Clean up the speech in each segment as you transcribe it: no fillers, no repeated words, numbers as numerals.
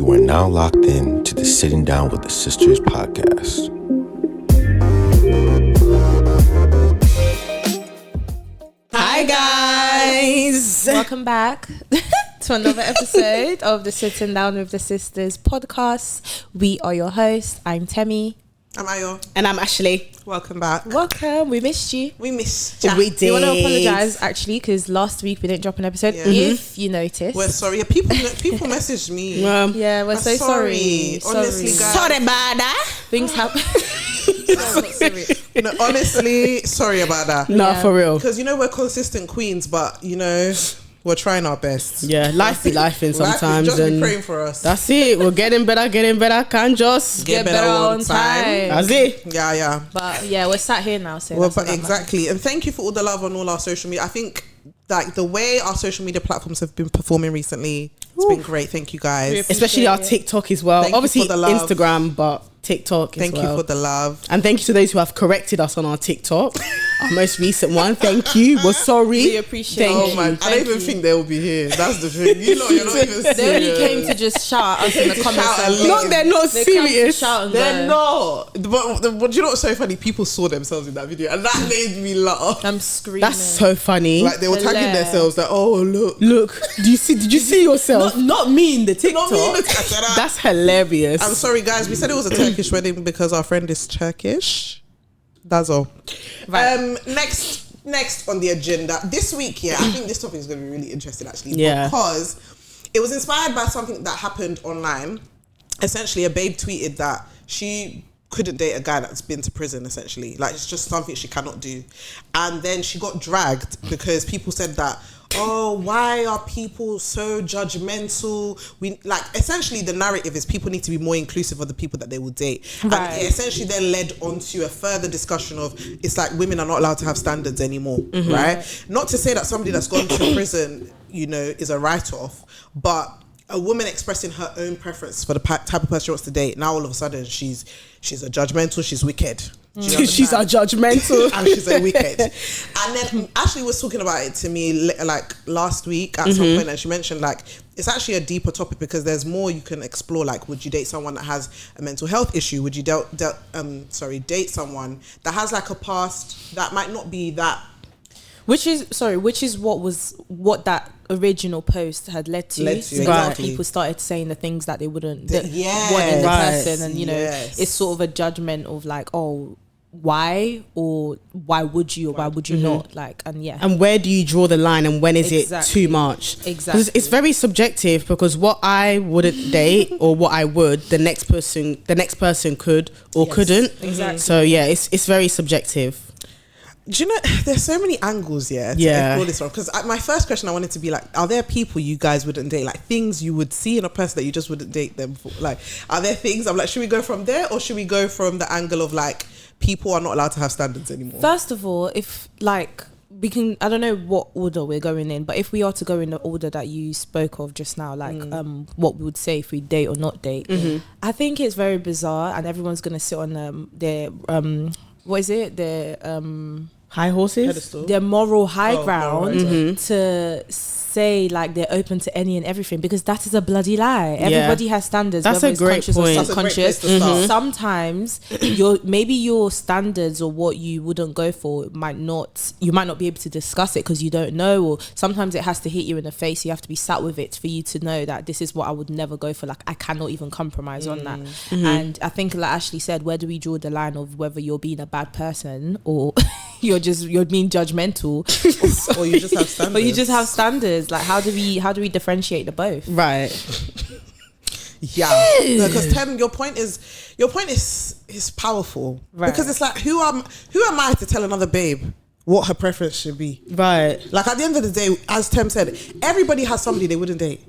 You are now locked in to the Sitting Down with the Sisters podcast. Hi guys! Welcome back to another episode of the Sitting Down with the Sisters podcast. We are your hosts. I'm Temi. I'm Ayo. And I'm Ashley. Welcome back. Welcome. We missed you. We missed you. We did. We want to apologise actually because last week we didn't drop an episode. Yeah. If you noticed, We're sorry. People messaged me. yeah, we're I'm so sorry. Honestly, guys. Sorry about that. Things happen. No, honestly, sorry about that. No, Yeah. for real. Because we're consistent queens, but we're trying our best. Yeah, life be lifing sometimes. Life is just be and praying for us. that's it. We're getting better. Can't just Get better on time. That's it. Yeah. But yeah, we're sat here now. So Well, that's all but that exactly. And thank you for all the love on all our social media. I think like the way our social media platforms have been performing recently, it's been great. Thank you guys. Especially our TikTok as well. Thank you Obviously for the love. Instagram, but TikTok Thank as well. you for the love. And thank you to those who have corrected us on our TikTok. Our most recent one. Thank you. We're sorry. We appreciate Thank it. Oh man, I don't even think they will be here. That's the thing. You're not even serious. They only came to just shout at us in the comments. Shout and and leave. No, they're not they come to serious. shout and They're go. not. But do you know what's so funny? People saw themselves in that video, and that made me laugh. I'm screaming. That's so funny. Like they were tagging Hilarious. themselves. Like, oh look. Look, did you see yourself? not me in the TikTok. Not me in the TikTok. That's hilarious. I'm sorry, guys. We said it was a Turkish wedding because our friend is Turkish. That's all. Right. Next on the agenda this week. Yeah, I think this topic is going to be really interesting actually. Yeah. Because it was inspired by something that happened online. Essentially, a babe tweeted that she couldn't date a guy that's been to prison. Essentially, like it's just something she cannot do. And then she got dragged because people said that, oh, why are people so judgmental? We like essentially the narrative is people need to be more inclusive of the people that they will date. Right. And it essentially then led on to a further discussion of it's like women are not allowed to have standards anymore, right? Not to say that somebody that's gone to prison, is a write-off, but a woman expressing her own preference for the type of person she wants to date, now all of a sudden she's a judgmental, she's wicked. She's a judgmental. And she's a wicked. And then Ashley was talking about it to me like last week at some point, and she mentioned like it's actually a deeper topic because there's more you can explore. Like, would you date someone that has a mental health issue? Would you date someone that has like a past that might not be that? Which is what that original post had led to. Led to, So exactly. people started saying the things that they wouldn't Yes. want in the Right. person, and Yes. it's sort of a judgment of like, oh, why, or why would you, or why would you not, like, and yeah. And where do you draw the line, and when is Exactly. it too much? 'Cause Exactly. it's very subjective, because what I wouldn't date or what I would, the next person could or couldn't. Exactly. So yeah, it's very subjective. Do you know, there's so many angles, to explore this one. Because my first question I wanted to be like, are there people you guys wouldn't date? Like things you would see in a person that you just wouldn't date them for? Like, are there things, I'm like, should we go from there, or should we go from the angle of like, people are not allowed to have standards anymore? First of all, if like we can, I don't know what order we're going in, but if we are to go in the order that you spoke of just now, like what we would say if we date or not date, I think it's very bizarre, and everyone's gonna sit on their what is it, their High horses. Pedestal. their moral high Oh, ground right. to say like they're open to any and everything, because that is a bloody lie. Everybody has standards. That's whether a it's great conscious point. or That's a great subconscious. place to start. Sometimes your standards or what you wouldn't go for you might not be able to discuss it because you don't know, or sometimes it has to hit you in the face. You have to be sat with it for you to know that this is what I would never go for. Like, I cannot even compromise on that. And I think, like Ashley said, where do we draw the line of whether you're being a bad person or you're being judgmental, Or you just have standards. or you just have standards? Like, how do we differentiate the both? Right. Yeah, because Tem, your point is powerful, Right. because it's like, who am I to tell another babe what her preference should be? Right. Like, at the end of the day, as Tem said, everybody has somebody they wouldn't date.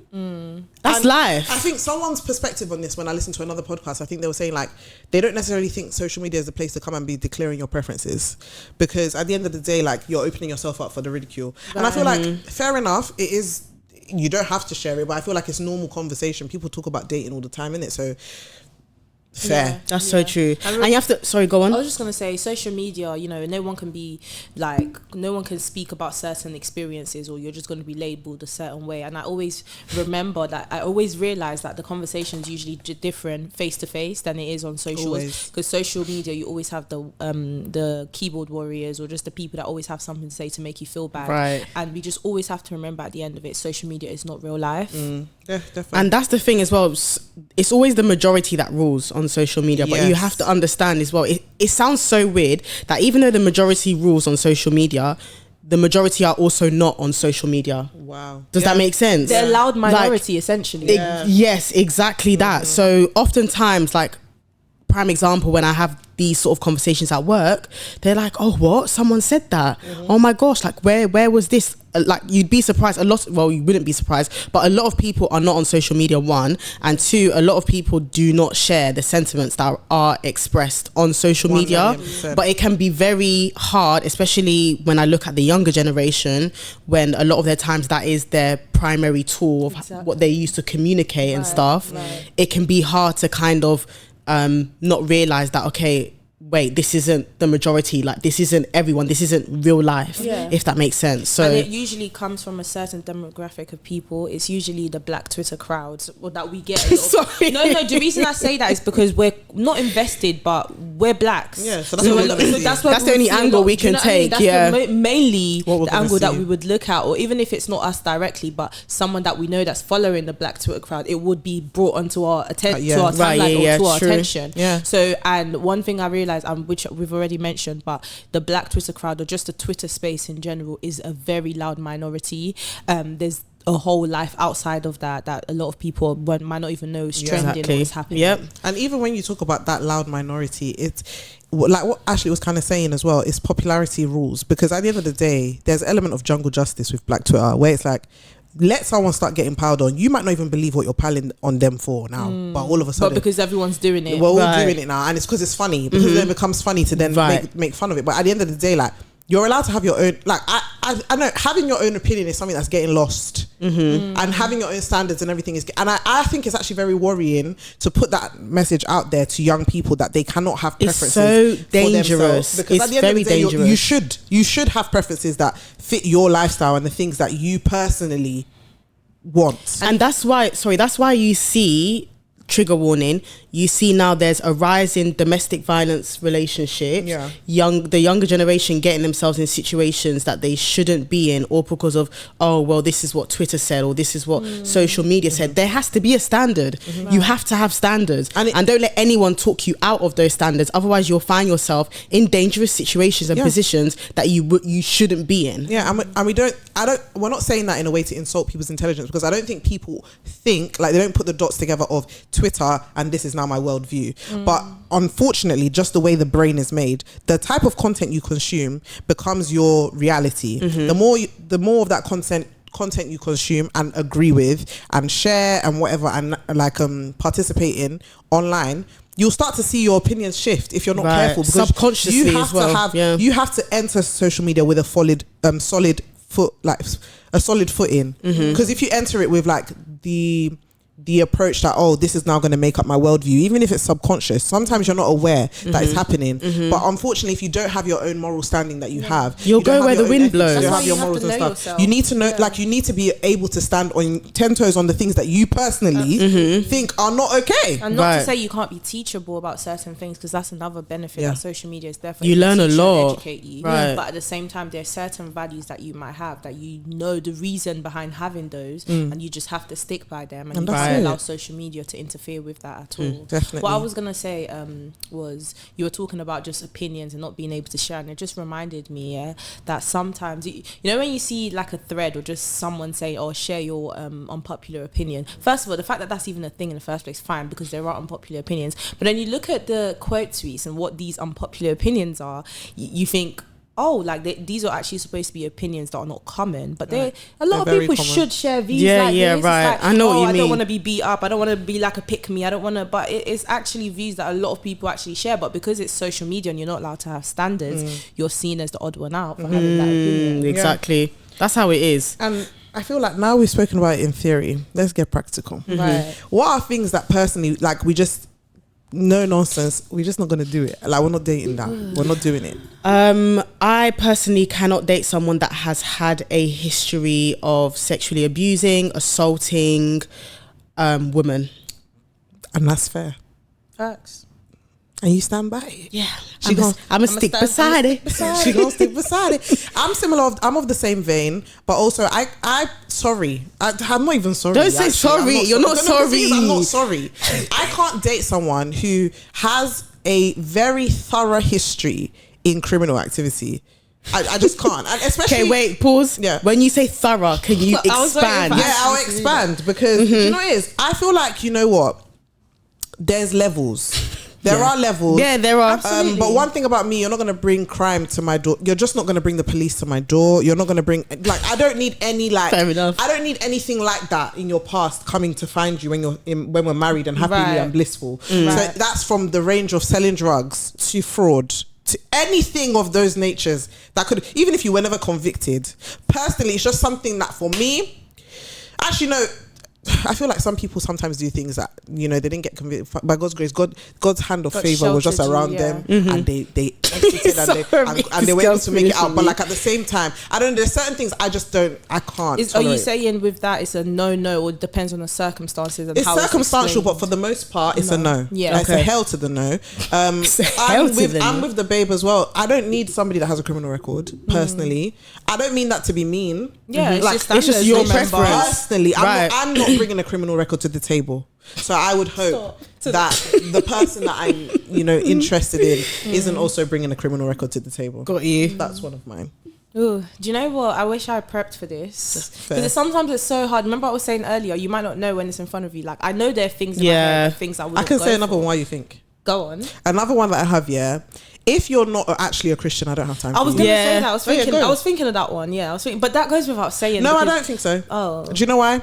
That's And life. I think someone's perspective on this, when I listened to another podcast, I think they were saying like they don't necessarily think social media is the place to come and be declaring your preferences, because at the end of the day, like, you're opening yourself up for the ridicule. And I feel like, fair enough, it is, you don't have to share it, but I feel like it's normal conversation. People talk about dating all the time, innit? So Fair. Yeah. That's so true. And you have to, sorry, go on. I was just going to say, social media, you know, no one can be like, no one can speak about certain experiences, or you're just going to be labeled a certain way. And I always remember that, I always realize that the conversation's usually different face to face than it is on socials. Because social media, you always have the keyboard warriors, or just the people that always have something to say to make you feel bad. Right. And we just always have to remember at the end of it, social media is not real life. Yeah, definitely. And that's the thing as well. It's always the majority that rules on social media, but you have to understand as well. It sounds so weird that even though the majority rules on social media, the majority are also not on social media. Wow. Does that make sense? They're a loud minority, essentially. Yes, exactly that. So oftentimes, like, prime example, when I have these sort of conversations at work, they're like, oh, what? Someone said that. Oh my gosh, like where was this? Like, you'd be surprised. You wouldn't be surprised, but a lot of people are not on social media, one, and two, a lot of people do not share the sentiments that are expressed on social media. 100%. But it can be very hard, especially when I look at the younger generation, when a lot of their times that is their primary tool of what they use to communicate and stuff. It can be hard to kind of not realize that, okay, wait, this isn't the majority, like this isn't everyone, this isn't real life, if that makes sense. So, and it usually comes from a certain demographic of people. It's usually the black Twitter crowds, or that we get. Sorry. No, the reason I say that is because we're not invested, but we're blacks. Yeah, so that's that's the only angle we can take. That's mainly the angle that we would look at, or even if it's not us directly, but someone that we know that's following the black Twitter crowd, it would be brought onto our attention, to our timeline, or to our attention. Yeah. So, and one thing I realized, which we've already mentioned, but the black Twitter crowd, or just the Twitter space in general, is a very loud minority. There's a whole life outside of that a lot of people might not even know is trending or is happening. And even when you talk about that loud minority, it's like what Ashley was kind of saying as well, is popularity rules. Because at the end of the day, there's an element of jungle justice with black Twitter, where it's like, let someone start getting piled on. You might not even believe what you're piling on them for now, but all of a sudden, but because everyone's doing it, we're all doing it now, and it's because it's funny, because then it becomes funny to then make fun of it. But at the end of the day, like, you're allowed to have your own, like, I know having your own opinion is something that's getting lost, and having your own standards and everything is, and I think it's actually very worrying to put that message out there to young people that they cannot have preferences. It's so for dangerous. themselves. Because at the end of the day, you should have preferences that fit your lifestyle and the things that you personally want. And that's why you see, trigger warning, you see now there's a rise in domestic violence relationships. The younger generation getting themselves in situations that they shouldn't be in, all because of, oh well, this is what Twitter said, or this is what social media said. There has to be a standard. You have to have standards, and don't let anyone talk you out of those standards, otherwise you'll find yourself in dangerous situations and positions that you shouldn't be in. We're not saying that in a way to insult people's intelligence, because I don't think people think, like, they don't put the dots together of Twitter and this is now my worldview. But unfortunately, just the way the brain is made, the type of content you consume becomes your reality. The more of that content you consume and agree with and share and whatever, and like participate in online, you'll start to see your opinions shift if you're not careful, because subconsciously you have you have to enter social media with a solid footing. Because if you enter it with like the approach that, oh, this is now going to make up my worldview, even if it's subconscious, sometimes you're not aware that it's happening. But unfortunately, if you don't have your own moral standing that you have, you'll go where the wind blows. You don't have your morals and stuff. Yourself. You need to know, like, you need to be able to stand on 10 toes on the things that you personally think are not okay. And not to say you can't be teachable about certain things, because that's another benefit that social media is definitely. You learn a lot. Educate you. But at the same time, there's certain values that you might have that you know the reason behind having those, and you just have to stick by them, and you can't allow social media to interfere with that at all. Definitely. What I was gonna say was, you were talking about just opinions and not being able to share, and it just reminded me that sometimes you know when you see like a thread or just someone say, oh, share your unpopular opinion. First of all, the fact that that's even a thing in the first place, fine, because there are unpopular opinions. But then you look at the quote tweets and what these unpopular opinions are, you think, oh, like these are actually supposed to be opinions that are not common, but a lot of people should share views like this. Like, I know what you mean. I don't want to be beat up, I don't want to be like a pick me, I don't want to, but it's actually views that a lot of people actually share, but because it's social media and you're not allowed to have standards, you're seen as the odd one out for having that opinion. Exactly. That's how it is. And I feel like now we've spoken about it in theory, let's get practical. What are things that personally, like, we just no nonsense. We're just not gonna do it. Like, we're not dating that. We're not doing it. I personally cannot date someone that has had a history of sexually abusing, assaulting women. And that's fair. Facts. And you stand by it. Yeah, I'm gonna stick beside it. She gonna stick beside it. I'm similar. I'm of the same vein, but also I'm sorry. I'm not even sorry. Don't say sorry. You're not sorry. I'm not sorry. I can't date someone who has a very thorough history in criminal activity. I just can't. And especially. Okay, wait. Pause. Yeah. When you say thorough, can you expand? Yeah, I'll expand because do you know what it is? I feel like, you know what? There's levels. There are levels. Yeah, there are. But one thing about me, you're not going to bring crime to my door. You're just not going to bring the police to my door. You're not going to bring, like, I don't need any, like, fair enough. I don't need anything like that in your past coming to find you when we're married and happily and blissful. So that's from the range of selling drugs to fraud to anything of those natures that could, even if you were never convicted. Personally, it's just something that for me, actually, no, I feel like some people sometimes do things that, you know, they didn't get convicted by God's grace. God's hand of favor was just around them, and they exited and they were able to make it out. But like, at the same time, I don't know, there's certain things I can't. Are you saying with that it's a no, or it depends on the circumstances? And it's how circumstantial, but for the most part, it's a no. Yeah, like, it's a hell to the no. I'm with the babe as well. I don't need somebody that has a criminal record. Personally, I don't mean that to be mean. Yeah, it's just your preference. Personally, I'm not bringing a criminal record to the table. So I would hope that the person that I'm, you know, interested in isn't also bringing a criminal record to the table. Got you. That's one of mine. Ooh, do you know what? I wish I prepped for this, because sometimes it's so hard. Remember I was saying earlier, you might not know when it's in front of you. Like, I know there are things in my head, things I can say another one. Why you think? Go on. Another one that I have, if you're not actually a Christian, I don't have time. I was going to say that. I was thinking of that one. Yeah, I was thinking, but that goes without saying. No, I don't think so. Oh, do you know why?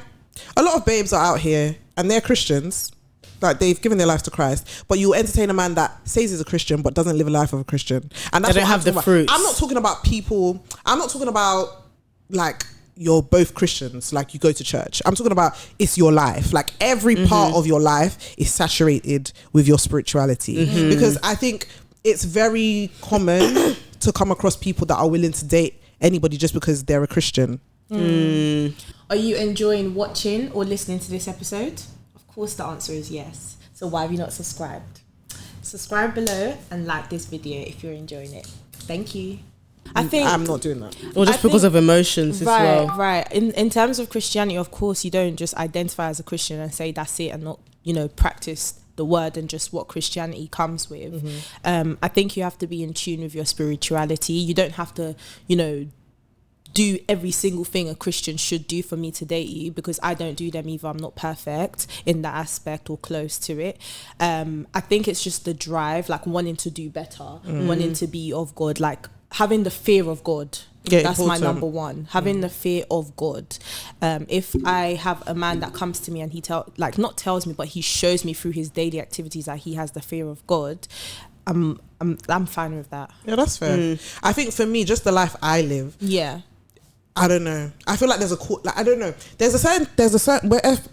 A lot of babes are out here and they're Christians, like, they've given their life to Christ, but you'll entertain a man that says he's a Christian but doesn't live a life of a Christian, and that's they don't have the fruits. I'm not talking about people. I'm not talking about, like, you're both Christians, like, you go to church. I'm talking about it's your life. Like, every part of your life is saturated with your spirituality, because I think it's very common to come across people that are willing to date anybody just because they're a Christian. Are you enjoying watching or listening to this episode? Of course the answer is yes. So why have you not subscribed? Subscribe below and like this video if you're enjoying it. Thank you. I think I'm not doing that. Or just because of emotions as well. Right. In terms of Christianity, of course, you don't just identify as a Christian and say that's it and not, you know, practice the word and just what Christianity comes with. I think you have to be in tune with your spirituality. You don't have to, you know, do every single thing a Christian should do for me to date you, because I don't do them either. I'm not perfect in that aspect or close to it. I think it's just the drive, like wanting to do better, wanting to be of God, like having the fear of God. That's important. My number one, having the fear of God. If I have a man that comes to me and he not tells me, but he shows me through his daily activities that he has the fear of God, I'm fine with that. Yeah, that's fair. I think for me, just the life I live. Yeah. I don't know. I feel like there's I don't know. There's a certain,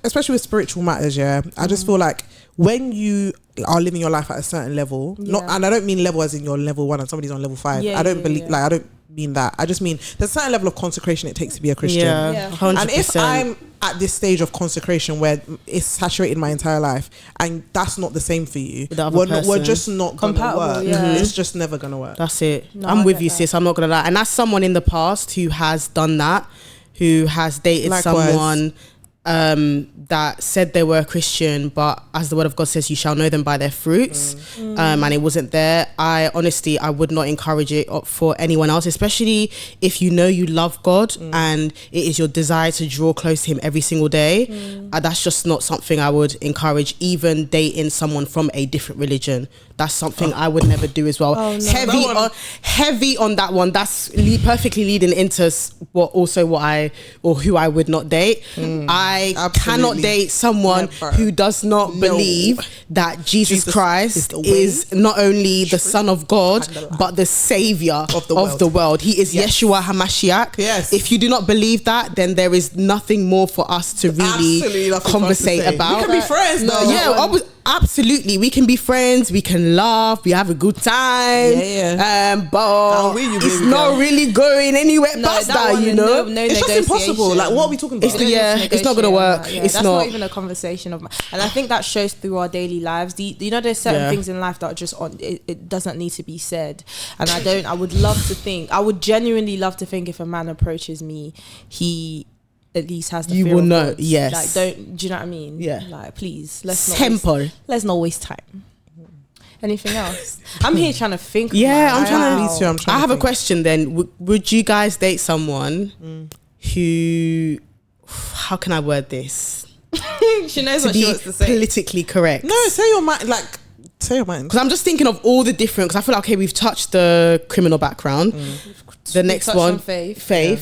especially with spiritual matters. Yeah, I just feel like when you are living your life at a certain level, and I don't mean level as in you're level 1 and somebody's on level 5. I don't believe like I don't mean that. I just mean there's a certain level of consecration it takes to be a Christian. Yeah, 100%. And if I'm at this stage of consecration where it's saturated my entire life, and that's not the same for you, we're just not gonna work. It's just never gonna work. That's it. I'm with you, sis. I'm not gonna lie. And that's someone in the past who has done that, who has dated someone that said they were a Christian, but as the word of God says, you shall know them by their fruits. And it wasn't there. I would not encourage it for anyone else, especially if you know you love God and it is your desire to draw close to him every single day. That's just not something I would encourage, even dating someone from a different religion. That's something I would never do as well. Heavy on that one. That's perfectly leading into who I would not date. I cannot date someone who does not believe that Jesus Christ is not only the Son of God, but the Savior of the world. He is Yeshua HaMashiach. If you do not believe that, then there is nothing more for us to really really nothing for us to conversate say. about. We can be friends, though. Yeah, absolutely. We can be friends. We can laugh. We have a good time. But it's not really going anywhere past that, you know. It's just impossible. Like, what are we talking about? It's not gonna work. It's that's not even a conversation of, and I think that shows through our daily lives. You know, there's certain things in life that are just on. It doesn't need to be said, and I would love to think. I would genuinely love to think if a man approaches me, he at least has the you fear will of know. God. Yes. Like, do you know what I mean? Yeah. Like, please, let's not waste time. Anything else? I'm here trying to think. Yeah, I'm trying to I have a question then. Would you guys date someone who? How can I word this? She knows to what be she wants to say. politically correct. No, say your mind. Like, say your mind. Because I'm just thinking of all the different. Because I feel like, okay, we've touched the criminal background. The next one, faith. Yeah.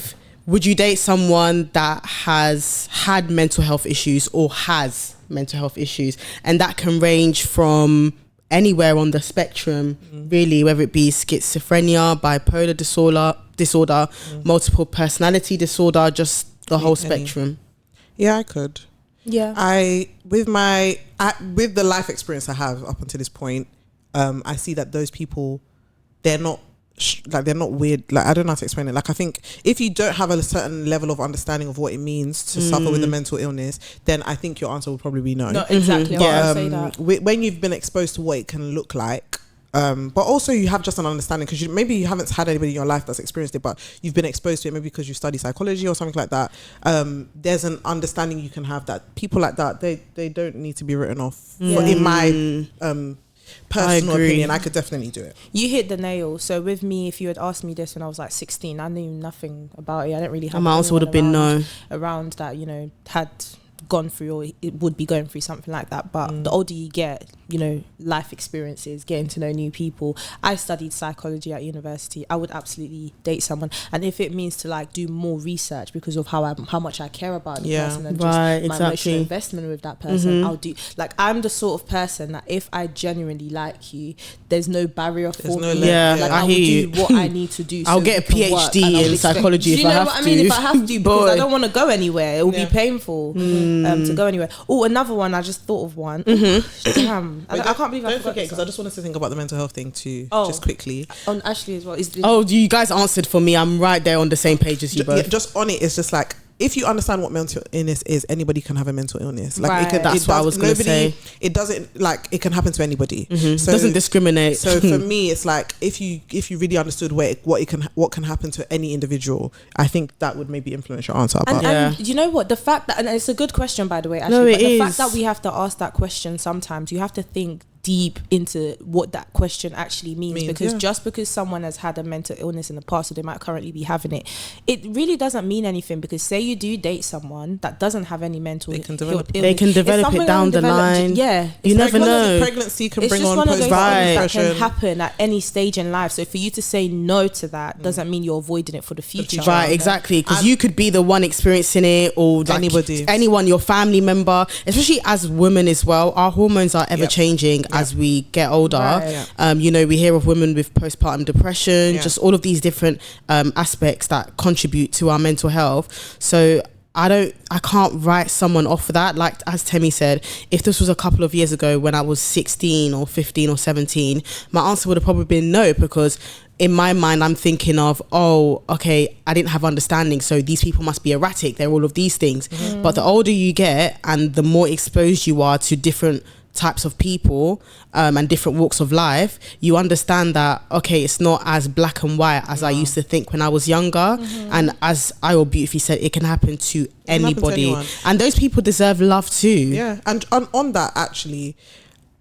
Would you date someone that has had mental health issues or has mental health issues, and that can range from anywhere on the spectrum, really, whether it be schizophrenia, bipolar disorder, multiple personality disorder, just the whole spectrum? Yeah, I could. Yeah, with the life experience I have up until this point, I see that those people, they're not weird. Like, I don't know how to explain it. Like, I think if you don't have a certain level of understanding of what it means to suffer with a mental illness, then I think your answer will probably be no. No, exactly. I would say that. When you've been exposed to what it can look like, but also you have just an understanding, because maybe you haven't had anybody in your life that's experienced it, but you've been exposed to it, maybe because you study psychology or something like that. There's an understanding you can have that people like that, they don't need to be written off. But in my personal opinion, I could definitely do it. You hit the nail. So with me, if you had asked me this when I was like 16, I knew nothing about it. I didn't really have my answer would have been no around that, you know, had gone through or it would be going through something like that. But the older you get, you know, life experiences, getting to know new people. I studied psychology at university. I would absolutely date someone, and if it means to like do more research because of how much I care about the person and just my emotional investment with that person, I'll do. Like, I'm the sort of person that if I genuinely like you, there's no barrier for me. Like, I will do what I need to do. I'll get a PhD in psychology if I have to. I mean, if I have to, because I don't want to go anywhere. It will be painful to go anywhere. Oh, another one. I just thought of one. Damn. I can't believe I don't forget, because I just wanted to think about the mental health thing too, just quickly. On Ashley as well. You guys answered for me. I'm right there on the same page as you both. Yeah, just on it, it's just like, if you understand what mental illness is, anybody can have a mental illness. Like, that's what I was going to say. It doesn't, like, it can happen to anybody. So it doesn't discriminate. So for me, it's like, if you really understood what can happen to any individual, I think that would maybe influence your answer. And you know what, the fact that, and it's a good question, by the way, actually, but the fact that we have to ask that question sometimes, you have to think deep into what that question actually means, because just because someone has had a mental illness in the past, or they might currently be having it, it really doesn't mean anything. Because say you do date someone that doesn't have any mental illness, they can develop it down the line. You never know. Pregnancy can bring on postpartum depression. That can happen at any stage in life. So for you to say no to that doesn't mean you're avoiding it for the future. Right, exactly. Because you could be the one experiencing it, or like anyone, your family member, especially as women as well. Our hormones are ever changing as we get older. You know, we hear of women with postpartum depression, just all of these different aspects that contribute to our mental health. So I can't write someone off for that. Like, as Temi said, if this was a couple of years ago when I was 16 or 15 or 17, my answer would have probably been no, because in my mind, I'm thinking of, oh, okay, I didn't have understanding, so these people must be erratic. They're all of these things. But the older you get and the more exposed you are to different types of people and different walks of life, you understand that, okay, it's not as black and white as I used to think when I was younger. And as Ayo beautifully said, it can happen to anybody. And those people deserve love too. Yeah, and on that, actually,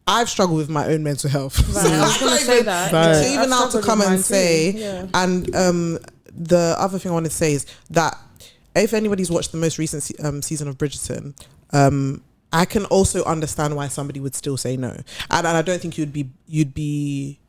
I've struggled with my own mental health. Right. I was going to say that. So even now to come and say, and the other thing I want to say is that if anybody's watched the most recent season of Bridgerton, I can also understand why somebody would still say no, and I don't think you'd be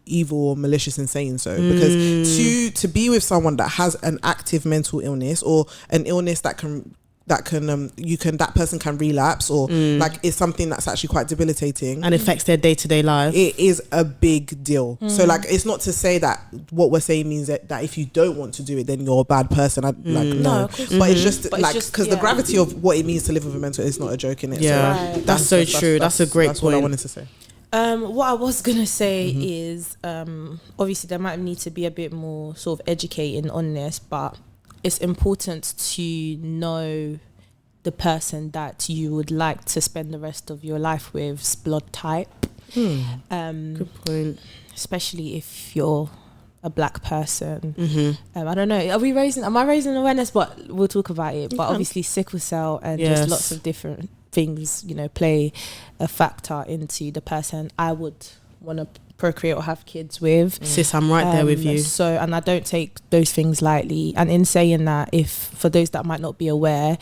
evil or malicious in saying so, because to be with someone that has an active mental illness, or an illness that can that person can relapse, or like it's something that's actually quite debilitating and affects their day-to-day life. It is a big deal. So like, it's not to say that what we're saying means that if you don't want to do it, then you're a bad person. No, of course. but it's just But like, it's just, because the gravity of what it means to live with a mental is not a joke in it. Yeah, So Right. that's so true. That's a great That's point. what I wanted to say. What I was gonna say is, obviously there might need to be a bit more sort of educating on this, but it's important to know the person that you would like to spend the rest of your life with's blood type. Good point. Especially if you're a black person. I don't know. Am I raising awareness? But we'll talk about it. But obviously sickle cell and just lots of different things, play a factor into the person I would want to procreate or have kids with. Sis, I'm right there with you. So, and I don't take those things lightly. And in saying that, if for those that might not be aware,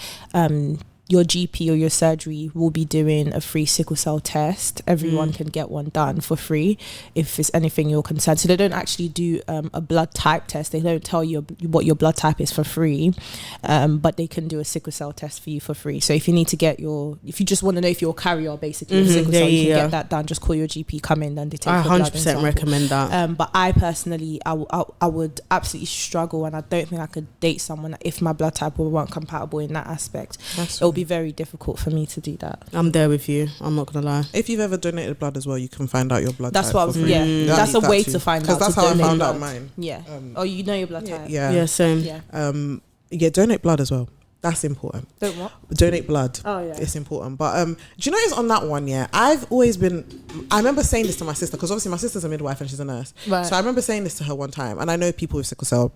your GP or your surgery will be doing a free sickle cell test. Everyone can get one done for free if it's anything you're concerned. So they don't actually do a blood type test. They don't tell you what your blood type is for free, but they can do a sickle cell test for you for free. So if you need to get if you just want to know if you're a carrier basically of sickle cell, you can get that done. Just call your GP, come in, then they take I your blood and 100% sample. recommend that. But I personally, I would absolutely struggle, and I don't think I could date someone if my blood type weren't compatible in that aspect. It'll be very difficult for me to do that. I'm there with you. I'm not gonna lie. If you've ever donated blood as well, you can find out your blood That's type. what. For free. That's a way to find out. Because that's how I donate found blood. out mine. Yeah. You know your blood type. Yeah, same. Yeah. Donate blood as well. That's important. Don't what? Donate blood. Oh yeah. It's important. But do you know, it's on that one, I've always been, I remember saying this to my sister, because obviously my sister's a midwife and she's a nurse. Right. So I remember saying this to her one time, and I know people with sickle cell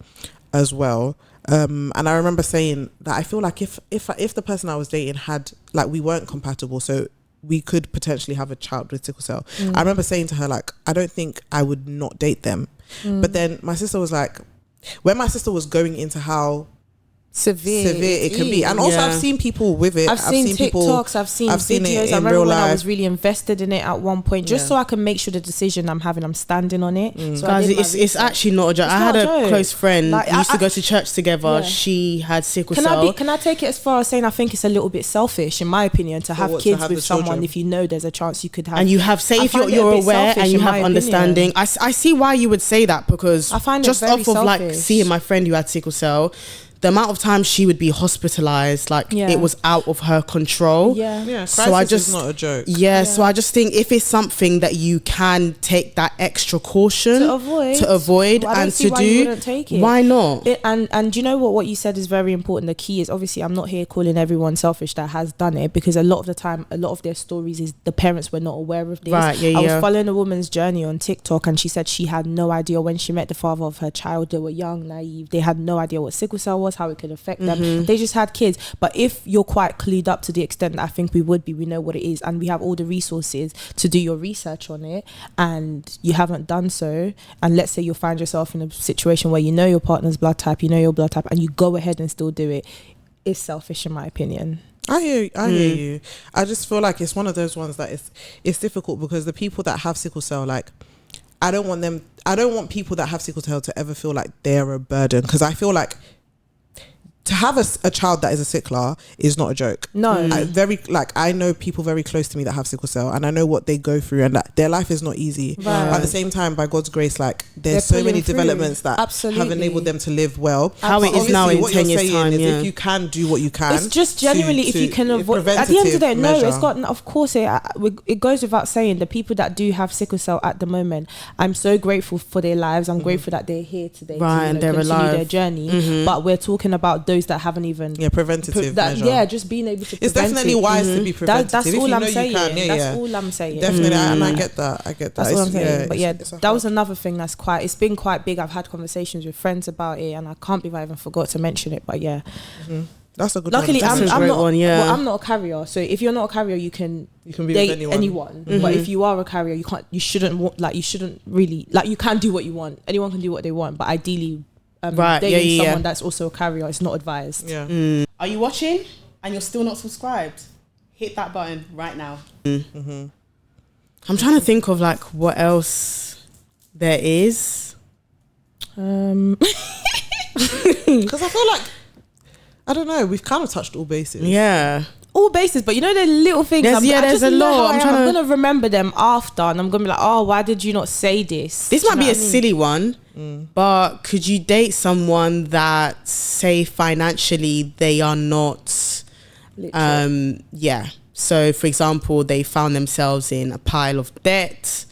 as well. And I remember saying that I feel like if the person I was dating had, like, we weren't compatible, so we could potentially have a child with sickle cell. I remember saying to her, like, I don't think I would not date them. But then my sister was like, when my sister was going into how severe it can be, and also I've seen people with it. I've seen TikToks, I've seen videos. I remember when I was really invested in it at one point, just so I can make sure the decision I'm having, I'm standing on it. So Guys, it's actually not a joke. I had a close friend, like, we used to go to church together. Yeah. She had sickle cell. Can I take it as far as saying I think it's a little bit selfish, in my opinion, to have kids with someone if you know there's a chance you could have. And you have, say, if you're aware and you have understanding. I see why you would say that, because I find just off of like seeing my friend who had sickle cell, the amount of time she would be hospitalized, like it was out of her control. So I just, is not a joke. So I just think if it's something that you can take that extra caution to avoid and to do, why not? And you know what you said is very important. The key is, obviously, I'm not here calling everyone selfish that has done it, because a lot of the time, a lot of their stories is the parents were not aware of this. I was following a woman's journey on TikTok, and she said she had no idea when she met the father of her child. They were young, naive. They had no idea what sickle cell was, how it could affect them. They just had kids. But if you're quite clued up to the extent that I think we would be, we know what it is, and we have all the resources to do your research on it, and you haven't done so, and let's say you'll find yourself in a situation where you know your partner's blood type, you know your blood type, and you go ahead and still do it, it's selfish, in my opinion. I hear you. I just feel like it's one of those ones that it's difficult, because the people that have sickle cell, like, I don't want people that have sickle cell to ever feel like they're a burden, because I feel like to have a child that is a sickler is not a joke. No. I know people very close to me that have sickle cell, and I know what they go through, and that their life is not easy. Right. But at the same time, by God's grace, like, there's so many developments that have enabled them to live well. How it is now in 10 years time, if you can do what you can. It's just genuinely, if you can avoid, at the end of the day, no, it's got, of course, it goes without saying, the people that do have sickle cell at the moment, I'm so grateful for their lives. I'm grateful that they're here today to and they're continue alive. their journey. But we're talking about those that haven't even preventative measure. Just being able to it's definitely wise to be preventative. That's all I'm saying. That's all I'm saying. Definitely. And I get that. That's all I'm saying. But that was another thing it's been quite big. I've had conversations with friends about it, and I can't believe I even forgot to mention it. But that's a good luckily one. I'm not a carrier, so if you're not a carrier, you can be date with anyone. But if you are a carrier, you shouldn't really, like, you can do what you want. Anyone can do what they want, but ideally dating someone that's also a carrier is not advised. Are you watching and you're still not subscribed? Hit that button right now. I'm trying to think of, like, what else there is. Because I feel like I don't know. We've kind of touched all bases. Yeah. All bases, but you know the little things. There's a lot. I'm gonna remember them after, and I'm gonna be like, oh, why did you not say this? This might be a silly one, but could you date someone that, say, financially they are not? Yeah. So, for example, they found themselves in a pile of debt.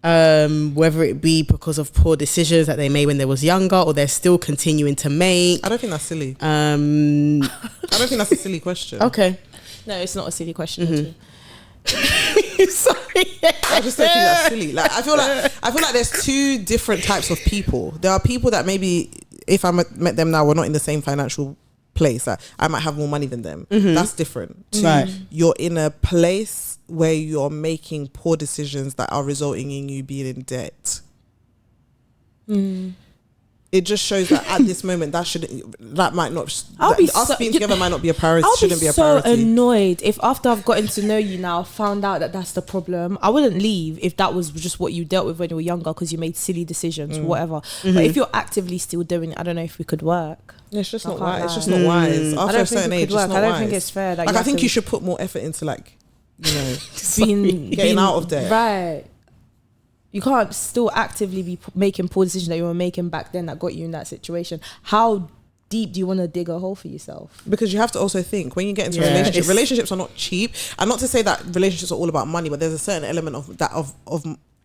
Whether it be because of poor decisions that they made when they was younger, or they're still continuing to make. I don't think that's silly. I don't think that's a silly question. Okay. No, it's not a silly question at all. Sorry. I just don't think that's silly. Like I feel like there's two different types of people. There are people that maybe if I met them now, we're not in the same financial place. I might have more money than them. That's different. Right. You're in a place where you're making poor decisions that are resulting in you being in debt. It just shows that at this moment us being together might not be a priority. Shouldn't be a priority. I'll be so annoyed if after I've gotten to know you now, found out that that's the problem. I wouldn't leave if that was just what you dealt with when you were younger because you made silly decisions, whatever. But if you're actively still doing it, I don't know if we could work. It's just not wise. It's just not wise. After a certain age, it's not wise. I don't think it's fair. Like I think you should put more effort into being getting out of debt. Right. You can't still actively be making poor decisions that you were making back then that got you in that situation. How deep do you want to dig a hole for yourself? Because you have to also think when you get into a relationship, relationships are not cheap. And not to say that relationships are all about money, but there's a certain element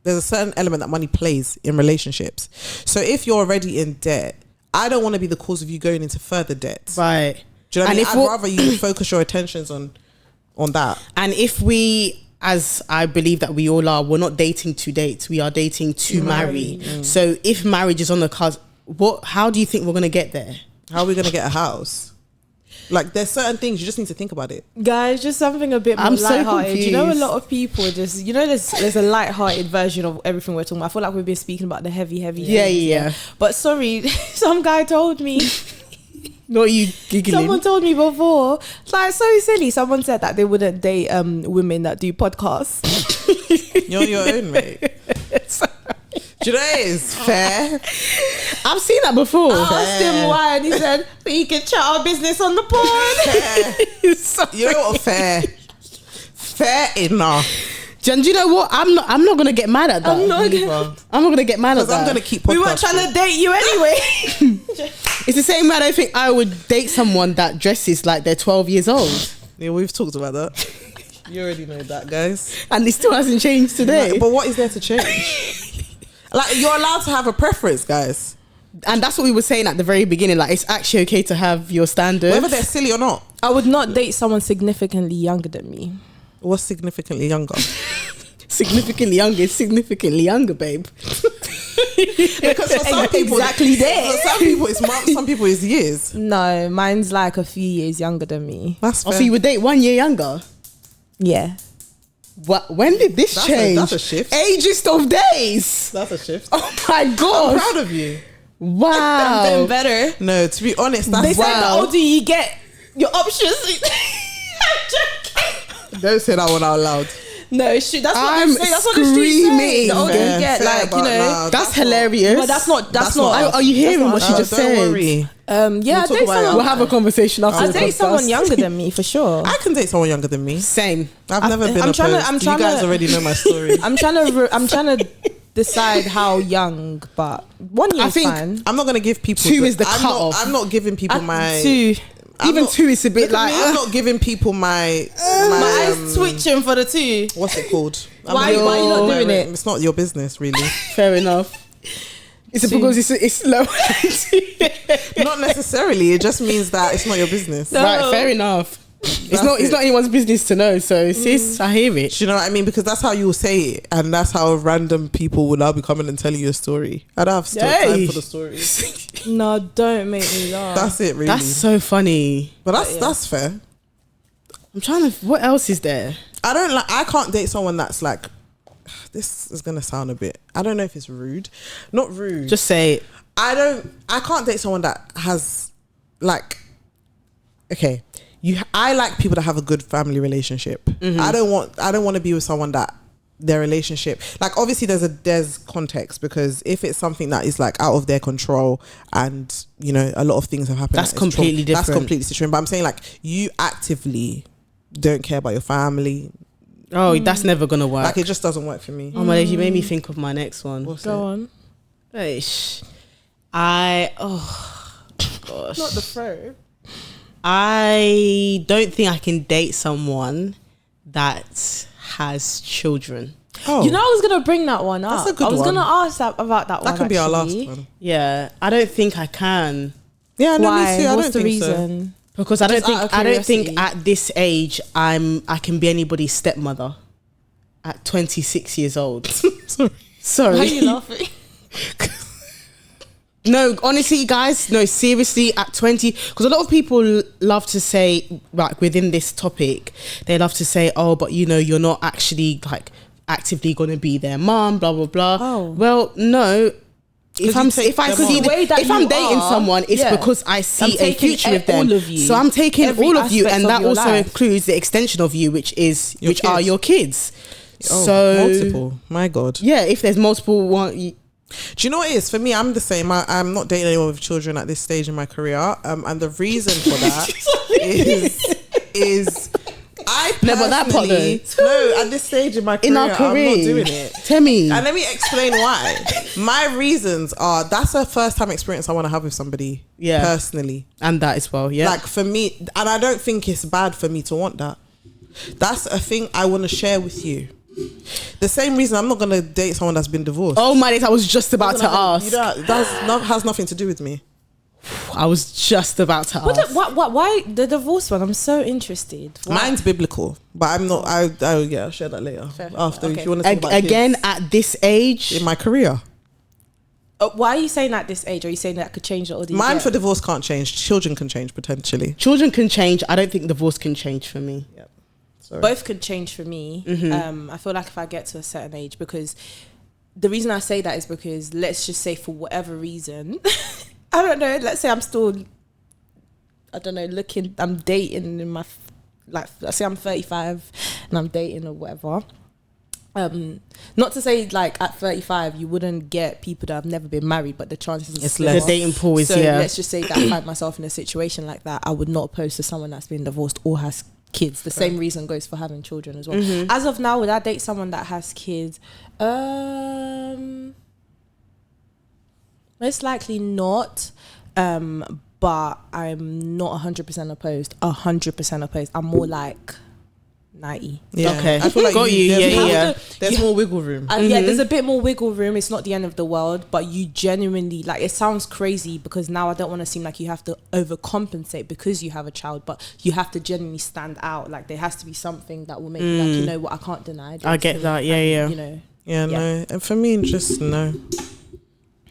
there's a certain element that money plays in relationships. So if you're already in debt, I don't want to be the cause of you going into further debt. Right. Do you know what I mean? I'd rather you focus your attentions on that. And if we, as I believe that we all are, we're not dating to date, we are dating to marry. So if marriage is on the cards, how do you think we're going to get there? How are we going to get a house? Like there's certain things you just need to think about it. Guys, just something a bit more lighthearted. You know, a lot of people just, there's a lighthearted version of everything we're talking about. I feel like we've been speaking about the heavy things. Yeah. But sorry, some guy told me. Not you giggling. Someone told me before, like so silly. Someone said that they wouldn't date women that do podcasts. You're your own, mate. Do you know it is fair? I've seen that before. I asked him why, and he said, "We can chat our business on the pod." You know what? Fair enough. Jen, do you know what? I'm not gonna get mad at that. I'm not gonna get mad at that. I'm gonna keep podcasting. We weren't trying to date you anyway. It's the same way I don't think I would date someone that dresses like they're 12 years old. Yeah, we've talked about that. You already know that, guys. And it still hasn't changed today. But what is there to change? Like, you're allowed to have a preference, guys. And that's what we were saying at the very beginning. Like, it's actually okay to have your standards, whether they're silly or not. I would not date someone significantly younger than me. What's significantly younger? Significantly younger is significantly younger, babe. Because for some people, exactly there. For some people it's months, some people it's years. No, mine's like a few years younger than me. That's fair. So you would date 1 year younger? Yeah. What? When did this change? That's a shift. Ageist of days. That's a shift. Oh my god! I'm proud of you. Wow. I'm doing better. No, to be honest, that's they say the older you get, your options. Don't say that one out loud. No, shit. That's what I'm they say. That's what the streets say. The older Fair, you get, fair, like, but you know. nah, that's hilarious. But that's not. Are you hearing what she just don't said? worry. Yeah, We'll I talk date about it someone. We'll have a conversation after I the date podcast. someone younger than me for sure. I can date someone younger than me. Same. I've never been I'm opposed. trying to- You guys already know my story. I'm trying to decide how young, but 1 year I is think fine. I'm not gonna give people. Two is the I'm cut-off. I'm not giving people my. Two. Even two is a bit like. I'm not giving people my My eyes twitching for the two. what's it called? Why are you not doing it? It's not your business, really. Fair enough. Is it because it's slow? Not necessarily. It just means that it's not your business. No. Right, fair enough. It's not anyone's business to know. So sis, I hear it. Do you know what I mean? Because that's how you will say it, and that's how random people will now be coming and telling you a story. I don't have time for the story. No, don't make me laugh. That's it, really. That's so funny. But that's fair. I'm trying to. What else is there? I can't date someone that's like. This is gonna sound a bit. I don't know if it's rude. Not rude. Just say it. I can't date someone that has like. Okay. I like people that have a good family relationship. I don't want to be with someone that their relationship. Like obviously there's context, because if it's something that is like out of their control and you know a lot of things have happened, that's completely different. That's completely different. But I'm saying like you actively don't care about your family. Oh, that's never gonna work. Like it just doesn't work for me. Oh my days, you made me think of my next one. Go on. Gosh. Not the throw. I don't think I can date someone that has children. Oh, You know, I was gonna bring that one up. That's a good I was one. gonna ask about that one. that could be our last actually. one. Yeah, I don't think I can, Yeah, no, Why? me too. I What's don't the think so. reason? because I don't Just out of think curiosity. at this age I can be anybody's stepmother. At 26 years old. Sorry. Why are you laughing? No, honestly, guys, no, seriously, at 20, because a lot of people love to say, like, within this topic, they love to say, oh, but you know, you're not actually like actively going to be their mom, blah blah blah. Oh. Well, no. If I'm dating someone, it's because I see a future with them. All of you, so I'm taking every all of you, aspect and of that your also life. includes the extension of you, which Your are kids. your kids. Oh, So multiple. My God. yeah, if there's multiple one. Do you know what it is? For me, I'm the same. I'm not dating anyone with children at this stage in my career. And the reason for that is I personally, No, but that part no, at this stage in my career, In our career, I'm not doing it. Tell me. And let me explain why. My reasons are that's a first time experience I want to have with somebody. Yeah. Personally. And that as well, yeah. Like for me, and I don't think it's bad for me to want that. That's a thing I want to share with you. The same reason I'm not going to date someone that's been divorced. Oh my days, I was just about to ask. That has nothing to do with me. I was just about to ask. Why the divorce one? I'm so interested. Why? Mine's biblical, but I'm not. I'll share that later. After, Okay. if you want to talk about Again, kids at this age, in my career, Why are you saying at this age? Are you saying that could change it, or do you mine get- for divorce can't change. Children can change potentially. children can change. I don't think divorce can change for me. Yep. Sorry. Both could change for me. I feel like if I get to a certain age, because the reason I say that is because let's just say for whatever reason, I don't know. Let's say I'm still, I don't know, I'm dating in my, let's say I'm 35 and I'm dating or whatever. Not to say like at 35 you wouldn't get people that have never been married, but the chances are It's slimmer. less. The dating pool is, So yeah. let's just say that I find myself in a situation like that, I would not oppose to someone that's been divorced or has kids. The same reason goes for having children as well. As of now, would I date someone that has kids? Most likely not. But I'm not 100% opposed. 100% opposed. I'm more like 90. Yeah. Okay. I feel like Got you. there's Yeah, more- yeah. There's more wiggle room. Yeah, there's a bit more wiggle room. It's not the end of the world, but you genuinely, like, it sounds crazy because now I don't want to seem like you have to overcompensate because you have a child, but you have to genuinely stand out. Like, there has to be something that will make you like, you know what, I can't deny this. I get that. Yeah, yeah. You know, Yeah, no. And for me, just no.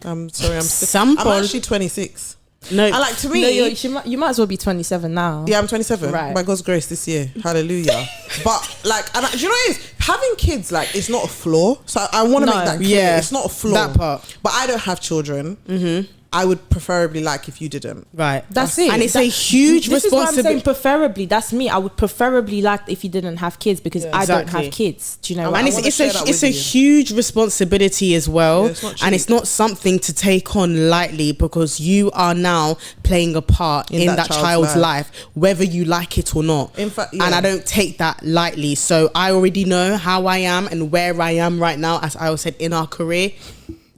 I'm sorry. Some I'm pol- actually 26. No, I like to me. no, you might as well be 27 now. Yeah, I'm 27. Right. By God's grace this year. Hallelujah. But like, do you know what it is? Having kids, like, it's not a flaw. So I want to No. make that clear. Yeah, It's not a flaw. that part. But I don't have children. I would preferably like if you didn't. right. That's it. And it's a huge This is what I'm saying. responsibility. Preferably, that's me. I would preferably like if you didn't have kids because I don't exactly. have kids. Do you know? I what? And wanna share that it's with a you. huge responsibility as well. Yeah, it's not And it's cheap. not something to take on lightly because you are now playing a part in that child's life, whether you like it or not. In fact, And yeah. I don't take that lightly. So I already know how I am and where I am right now, as I said, in our career.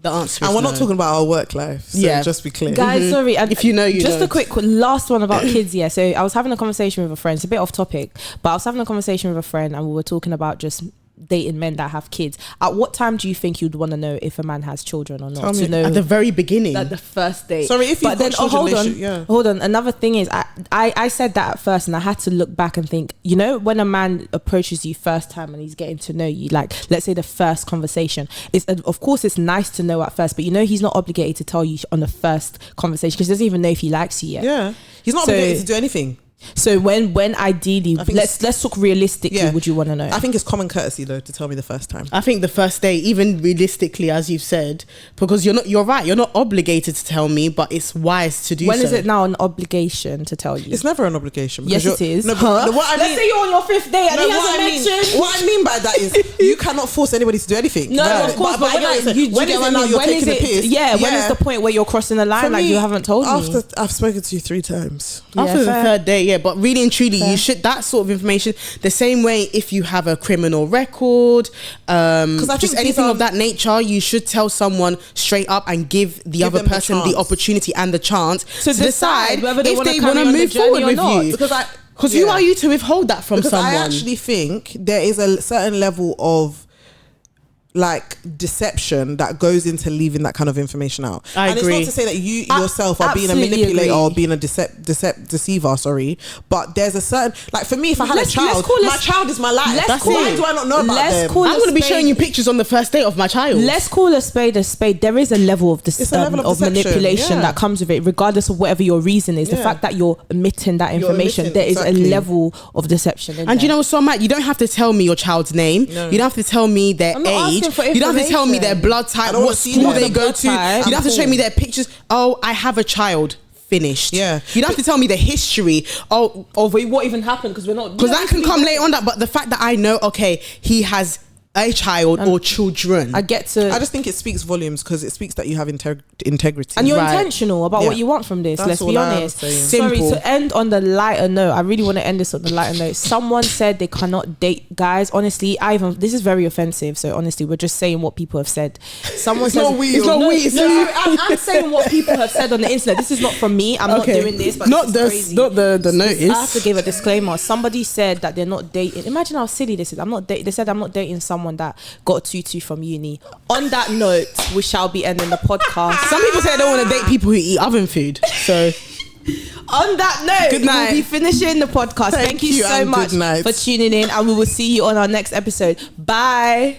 The answer is And we're no. not talking about our work life. So Yeah. just be clear. Guys, sorry. And If you know, you just know. a quick last one about kids. Yeah. So I was having a conversation with a friend. It's a bit off topic, but I was having a conversation with a friend, and we were talking about just dating men that have kids. At what time do you think you'd want to know if a man has children or not? Tell me. To know At the very beginning. at the first date. Sorry, if you've got children, hold they on, should- yeah. hold on. Another thing is, I said that at first, and I had to look back and think. You know, when a man approaches you first time and he's getting to know you, like let's say the first conversation, it's of course it's nice to know at first, but you know he's not obligated to tell you on the first conversation because he doesn't even know if he likes you yet. Yeah. He's not So- obligated to do anything. So when ideally, let's talk realistically. Would you want to know? I think it's common courtesy though to tell me the first time. I think the first day, even realistically, as you've said, because you're right. You're not obligated to tell me, but it's wise to do. When is it now an obligation to tell you? It's never an obligation. Yes, it is. No, let's say you're on your 5th day and he hasn't mentioned. What I mean by that is you cannot force anybody to do anything. No, of course. But when is the point where you're crossing the line? Like you haven't told me. After I've spoken to you 3 times. After the 3rd day, but really and truly, you should, that sort of information, the same way if you have a criminal record, just anything of that nature, you should tell someone straight up and give the other person the opportunity and the chance to decide whether they want to move forward with you. Because who are you to withhold that from someone? I actually think there is a certain level of like deception that goes into leaving that kind of information out. I agree. It's not to say that you yourself are being a manipulator or being a deceiver, but there's a certain, like for me, if I had a child, my child is my life. Why do I not know about them? I'm going to be showing you pictures on the first day of my child. Let's call a spade a spade. There is a level of of manipulation that comes with it, regardless of whatever your reason is. The fact that you're omitting that information, there is a level of deception. And you know what's so mad? You don't have to tell me your child's name. You don't have to tell me their age. You don't have to tell me their blood type, what school they go to. You don't have to show me their pictures. Oh, I have a child. Finished. Yeah. You don't have to tell me the history of what even happened, because that can come later on. But the fact that I know, okay, he has a child or children. I just think it speaks volumes, because it speaks that you have integrity and you're intentional about what you want from this. Let's be honest. Sorry, to end on the lighter note, I really want to end this on the lighter note. Someone said they cannot date guys. Honestly, this is very offensive, so honestly we're just saying what people have said. Someone says I'm saying what people have said on the internet. This is not from me. I'm not doing this, but not crazy. Not the notice. I have to give a disclaimer. Somebody said that they're not dating. Imagine how silly this is. They said I'm not dating someone that got a tutu from uni. On that note, we shall be ending the podcast. Some people say they don't want to date people who eat oven food. So on that note, good night. We'll be finishing the podcast. Thank you so much for tuning in, and we will see you on our next episode. Bye.